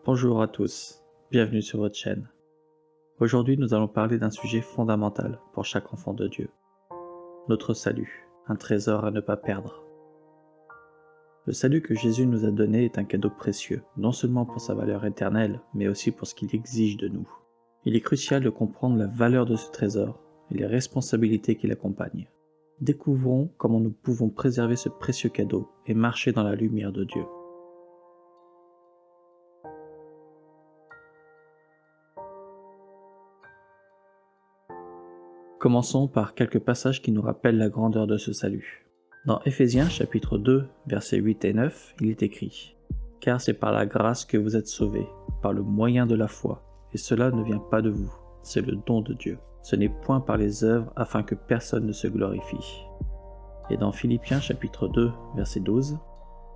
Bonjour à tous, bienvenue sur votre chaîne. Aujourd'hui, nous allons parler d'un sujet fondamental pour chaque enfant de Dieu. Notre salut, un trésor à ne pas perdre. Le salut que Jésus nous a donné est un cadeau précieux, non seulement pour sa valeur éternelle, mais aussi pour ce qu'il exige de nous. Il est crucial de comprendre la valeur de ce trésor et les responsabilités qui l'accompagnent. Découvrons comment nous pouvons préserver ce précieux cadeau et marcher dans la lumière de Dieu. Commençons par quelques passages qui nous rappellent la grandeur de ce salut. Dans Éphésiens chapitre 2, versets 8 et 9, il est écrit « Car c'est par la grâce que vous êtes sauvés, par le moyen de la foi, et cela ne vient pas de vous, c'est le don de Dieu. Ce n'est point par les œuvres afin que personne ne se glorifie. » Et dans Philippiens chapitre 2, verset 12,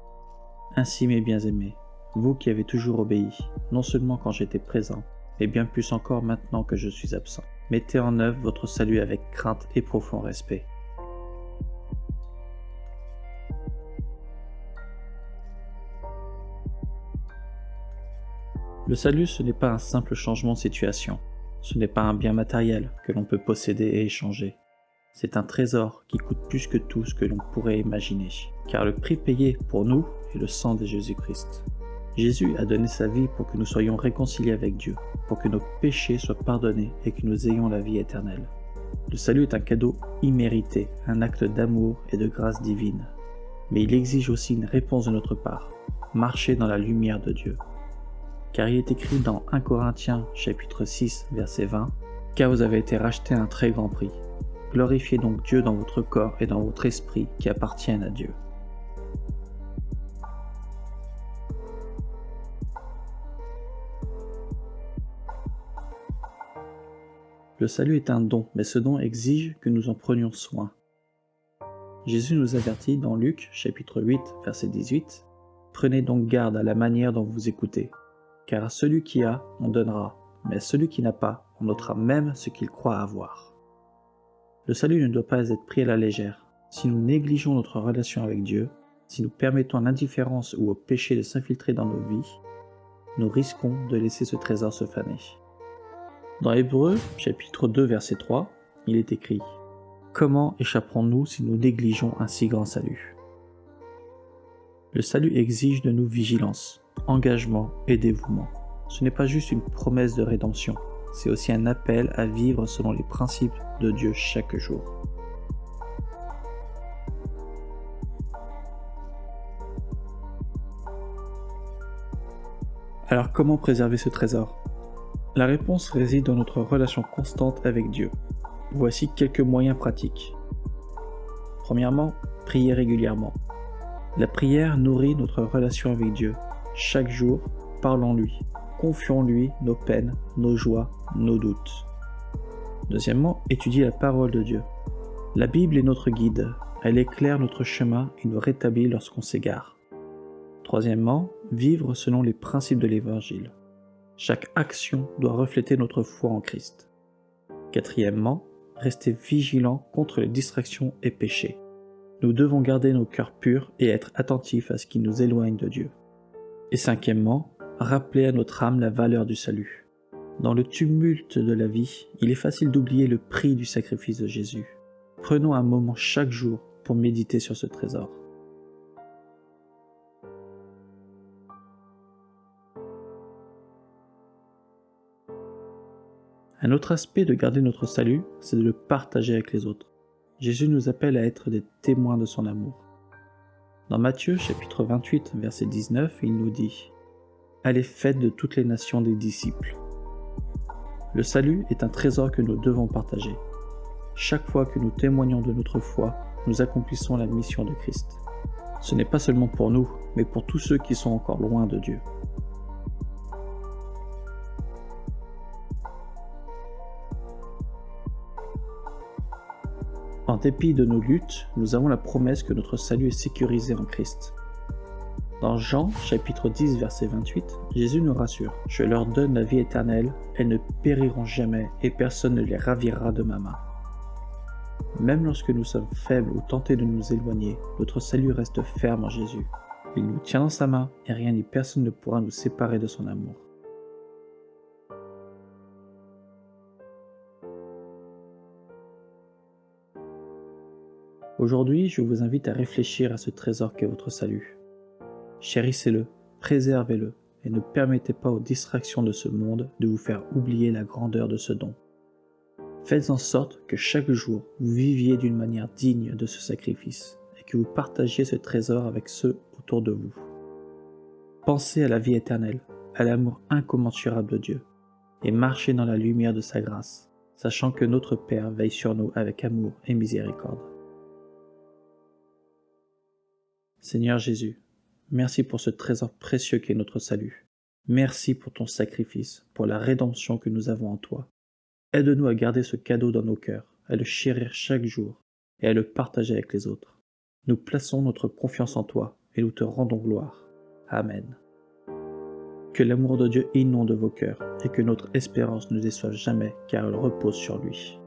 « Ainsi mes bien-aimés, vous qui avez toujours obéi, non seulement quand j'étais présent, mais bien plus encore maintenant que je suis absent. Mettez en œuvre votre salut avec crainte et profond respect. » Le salut, ce n'est pas un simple changement de situation. Ce n'est pas un bien matériel que l'on peut posséder et échanger. C'est un trésor qui coûte plus que tout ce que l'on pourrait imaginer, car le prix payé pour nous est le sang de Jésus-Christ. Jésus a donné sa vie pour que nous soyons réconciliés avec Dieu, pour que nos péchés soient pardonnés et que nous ayons la vie éternelle. Le salut est un cadeau immérité, un acte d'amour et de grâce divine. Mais il exige aussi une réponse de notre part, marcher dans la lumière de Dieu. Car il est écrit dans 1 Corinthiens chapitre 6 verset 20 « Car vous avez été rachetés à un très grand prix. Glorifiez donc Dieu dans votre corps et dans votre esprit qui appartiennent à Dieu. » Le salut est un don, mais ce don exige que nous en prenions soin. Jésus nous avertit dans Luc, chapitre 8, verset 18, « Prenez donc garde à la manière dont vous écoutez, car à celui qui a, on donnera, mais à celui qui n'a pas, on ôtera même ce qu'il croit avoir. » Le salut ne doit pas être pris à la légère. Si nous négligeons notre relation avec Dieu, si nous permettons à l'indifférence ou au péché de s'infiltrer dans nos vies, nous risquons de laisser ce trésor se faner. Dans Hébreux, chapitre 2, verset 3, il est écrit « Comment échapperons-nous si nous négligeons un si grand salut ?» Le salut exige de nous vigilance, engagement et dévouement. Ce n'est pas juste une promesse de rédemption, c'est aussi un appel à vivre selon les principes de Dieu chaque jour. Alors comment préserver ce trésor ? La réponse réside dans notre relation constante avec Dieu. Voici quelques moyens pratiques. Premièrement, prier régulièrement. La prière nourrit notre relation avec Dieu. Chaque jour, parlons-lui. Confions-lui nos peines, nos joies, nos doutes. Deuxièmement, étudier la parole de Dieu. La Bible est notre guide. Elle éclaire notre chemin et nous rétablit lorsqu'on s'égare. Troisièmement, vivre selon les principes de l'Évangile. Chaque action doit refléter notre foi en Christ. Quatrièmement, rester vigilant contre les distractions et péchés. Nous devons garder nos cœurs purs et être attentifs à ce qui nous éloigne de Dieu. Et cinquièmement, rappeler à notre âme la valeur du salut. Dans le tumulte de la vie, il est facile d'oublier le prix du sacrifice de Jésus. Prenons un moment chaque jour pour méditer sur ce trésor. Un autre aspect de garder notre salut, c'est de le partager avec les autres. Jésus nous appelle à être des témoins de son amour. Dans Matthieu chapitre 28, verset 19, il nous dit « Allez, faites de toutes les nations des disciples. » Le salut est un trésor que nous devons partager. Chaque fois que nous témoignons de notre foi, nous accomplissons la mission de Christ. Ce n'est pas seulement pour nous, mais pour tous ceux qui sont encore loin de Dieu. En dépit de nos luttes, nous avons la promesse que notre salut est sécurisé en Christ. Dans Jean, chapitre 10, verset 28, Jésus nous rassure « Je leur donne la vie éternelle, elles ne périront jamais et personne ne les ravira de ma main. » Même lorsque nous sommes faibles ou tentés de nous éloigner, notre salut reste ferme en Jésus. Il nous tient dans sa main et rien ni personne ne pourra nous séparer de son amour. Aujourd'hui, je vous invite à réfléchir à ce trésor qu'est votre salut. Chérissez-le, préservez-le et ne permettez pas aux distractions de ce monde de vous faire oublier la grandeur de ce don. Faites en sorte que chaque jour, vous viviez d'une manière digne de ce sacrifice et que vous partagiez ce trésor avec ceux autour de vous. Pensez à la vie éternelle, à l'amour incommensurable de Dieu et marchez dans la lumière de sa grâce, sachant que notre Père veille sur nous avec amour et miséricorde. Seigneur Jésus, merci pour ce trésor précieux qu'est notre salut. Merci pour ton sacrifice, pour la rédemption que nous avons en toi. Aide-nous à garder ce cadeau dans nos cœurs, à le chérir chaque jour et à le partager avec les autres. Nous plaçons notre confiance en toi et nous te rendons gloire. Amen. Que l'amour de Dieu inonde vos cœurs et que notre espérance ne déçoive jamais car elle repose sur lui.